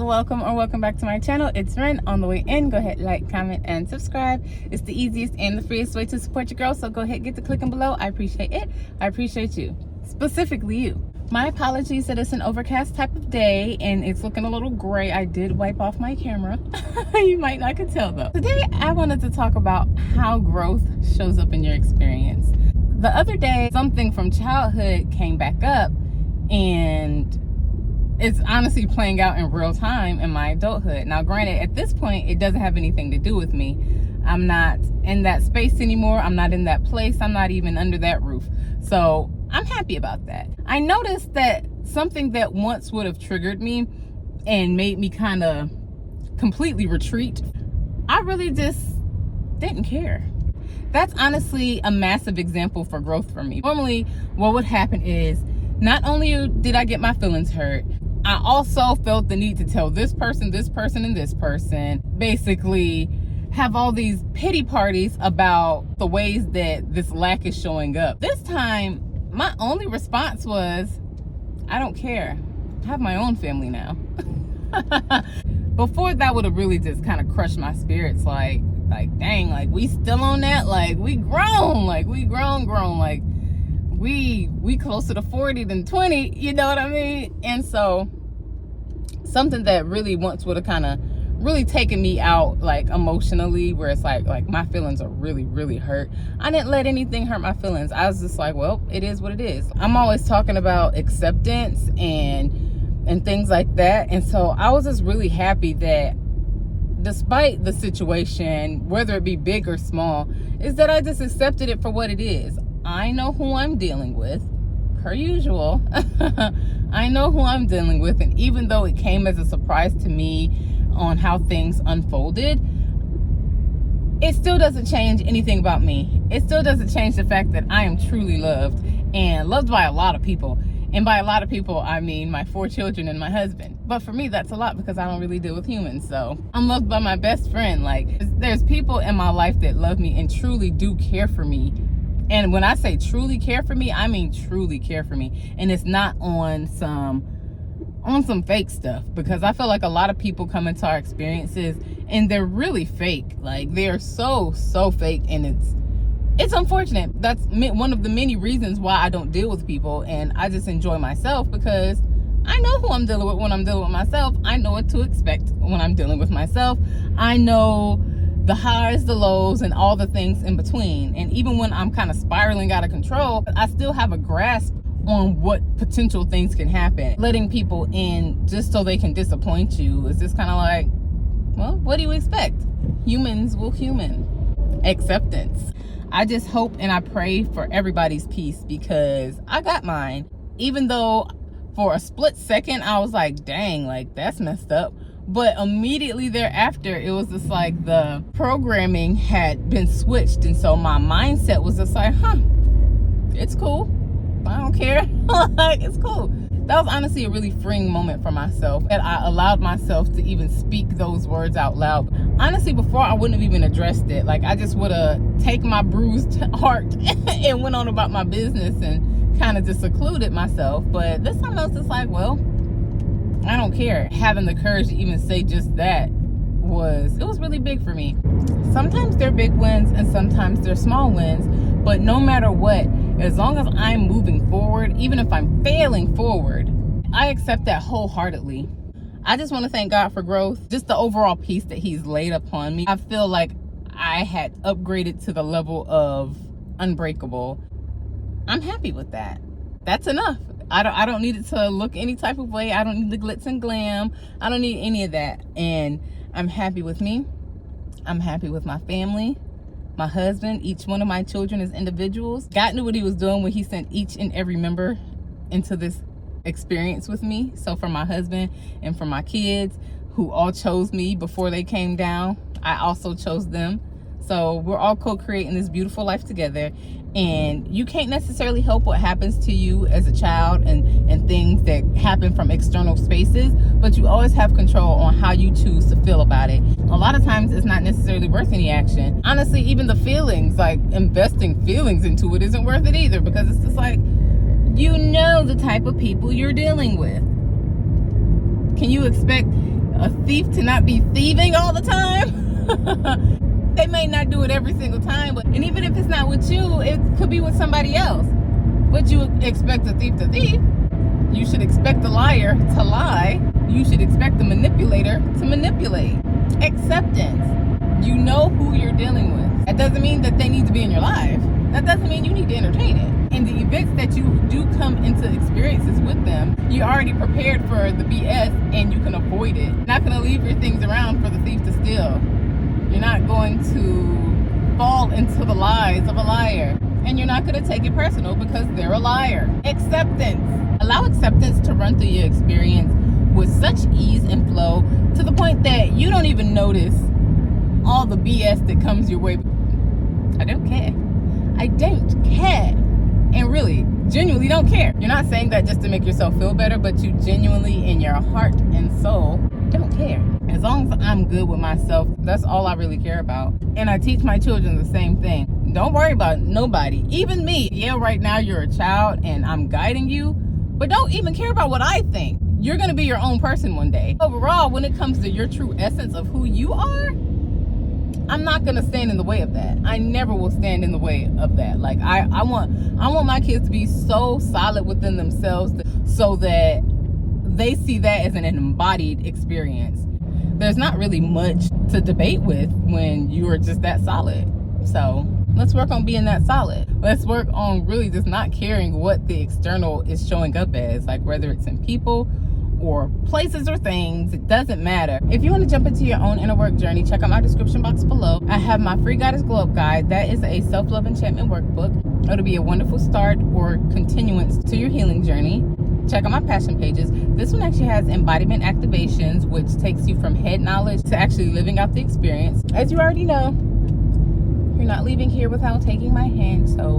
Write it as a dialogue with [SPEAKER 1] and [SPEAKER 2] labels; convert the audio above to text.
[SPEAKER 1] welcome back to my channel. It's Ren. On the way in, go ahead, like, comment, and subscribe. It's the easiest and the freest way to support your girl, so go ahead, get the clicking below. I appreciate it. I appreciate you, specifically you. My apologies that it's an overcast type of day and it's looking a little gray. I did wipe off my camera. You might not could tell though. Today I wanted to talk about how growth shows up in your experience. The other day, something from childhood came back up, and it's honestly playing out in real time in my adulthood. Now, granted, at this point, it doesn't have anything to do with me. I'm not in that space anymore. I'm not in that place. I'm not even under that roof. So I'm happy about that. I noticed that something that once would have triggered me and made me kind of completely retreat, I really just didn't care. That's honestly a massive example for growth for me. Normally, what would happen is, not only did I get my feelings hurt, I also felt the need to tell this person, and this person, basically have all these pity parties about the ways that this lack is showing up. This time, my only response was, I don't care. I have my own family now. Before, that would have really just kind of crushed my spirits, like dang, like we still on that, like we grown, like we grown, like we closer to 40 than 20, you know what I mean? And so something that really once would have kind of really taken me out, like emotionally, where it's like my feelings are really hurt. I didn't let anything hurt my feelings. I was just like, well, it is what it is. I'm always talking about acceptance and things like that. And so I was just really happy that despite the situation, whether it be big or small, is that I just accepted it for what it is. I know who I'm dealing with, per usual. I know who I'm dealing with, and even though it came as a surprise to me on how things unfolded, it still doesn't change anything about me. It still doesn't change the fact that I am truly loved, and loved by a lot of people. And by a lot of people, I mean my 4 children and my husband. But for me, that's a lot because I don't really deal with humans. So I'm loved by my best friend. Like, there's people in my life that love me and truly do care for me. And when I say truly care for me, I mean truly care for me. And it's not on some fake stuff, because I feel like a lot of people come into our experiences and they're really fake. Like, they're so fake, and it's unfortunate. That's one of the many reasons why I don't deal with people, and I just enjoy myself, because I know who I'm dealing with when I'm dealing with myself. I know what to expect when I'm dealing with myself. I know the highs, the lows, and all the things in between. And even when I'm kind of spiraling out of control, I still have a grasp on what potential things can happen. Letting people in just so they can disappoint you is just kind of like, well, what do you expect? Humans will human. Acceptance. I just hope and I pray for everybody's peace, because I got mine. Even though for a split second I was like, dang, like that's messed up. But immediately thereafter, it was just like the programming had been switched. And so my mindset was just like, it's cool. I don't care. Like, it's cool. That was honestly a really freeing moment for myself, that I allowed myself to even speak those words out loud. Honestly, before, I wouldn't have even addressed it. Like, I just would have taken my bruised heart and went on about my business and kind of just secluded myself. But this time I was just like, well, I don't care. Having the courage to even say just that was really big for me. Sometimes they're big wins and sometimes they're small wins, but no matter what, as long as I'm moving forward, even if I'm failing forward, I accept that wholeheartedly. I just want to thank God for growth, just the overall peace that He's laid upon me. I feel like I had upgraded to the level of unbreakable. I'm happy with that. That's enough. I don't need it to look any type of way. I don't need the glitz and glam. I don't need any of that. And I'm happy with me. I'm happy with my family, my husband, each one of my children as individuals. God knew what He was doing when He sent each and every member into this experience with me. So for my husband and for my kids, who all chose me before they came down, I also chose them. So we're all co-creating this beautiful life together. And you can't necessarily help what happens to you as a child and things that happen from external spaces, but you always have control on how you choose to feel about it. A lot of times it's not necessarily worth any action. Honestly, even the feelings, like investing feelings into it, isn't worth it either, because it's just like, you know the type of people you're dealing with. Can you expect a thief to not be thieving all the time. They may not do it every single time, and even if it's not with you, it could be with somebody else. Would you expect a thief to thief? You should expect the liar to lie. You should expect the manipulator to manipulate. Acceptance. You know who you're dealing with. That doesn't mean that they need to be in your life. That doesn't mean you need to entertain it. In the events that you do come into experiences with them, you're already prepared for the BS and you can avoid it. You're not going to leave your things around for the thief to steal. You're not going to fall into the lies of a liar. And you're not going to take it personal because they're a liar. Acceptance. Allow acceptance to run through your experience with such ease and flow to the point that you don't even notice all the BS that comes your way. I don't care. I don't care. And really, genuinely don't care. You're not saying that just to make yourself feel better, but you genuinely in your heart and soul don't care. As long as I'm good with myself, that's all I really care about. And I teach my children the same thing. Don't worry about nobody, even me. Yeah, right now you're a child and I'm guiding you, but don't even care about what I think. You're gonna be your own person one day. Overall, when it comes to your true essence of who you are, I'm not gonna stand in the way of that. I never will stand in the way of that. Like I want my kids to be so solid within themselves so that they see that as an embodied experience. There's not really much to debate with when you are just that solid. So let's work on being that solid. Let's work on really just not caring what the external is showing up as, like whether it's in people or places or things, it doesn't matter. If you want to jump into your own inner work journey, check out my description box below. I have my free Goddess Glow Up Guide. That is a self-love enchantment workbook. It'll be a wonderful start or continuance to your healing journey. Check out my passion pages. This one actually has embodiment activations, which takes you from head knowledge to actually living out the experience. As you already know, you're not leaving here without taking my hand, so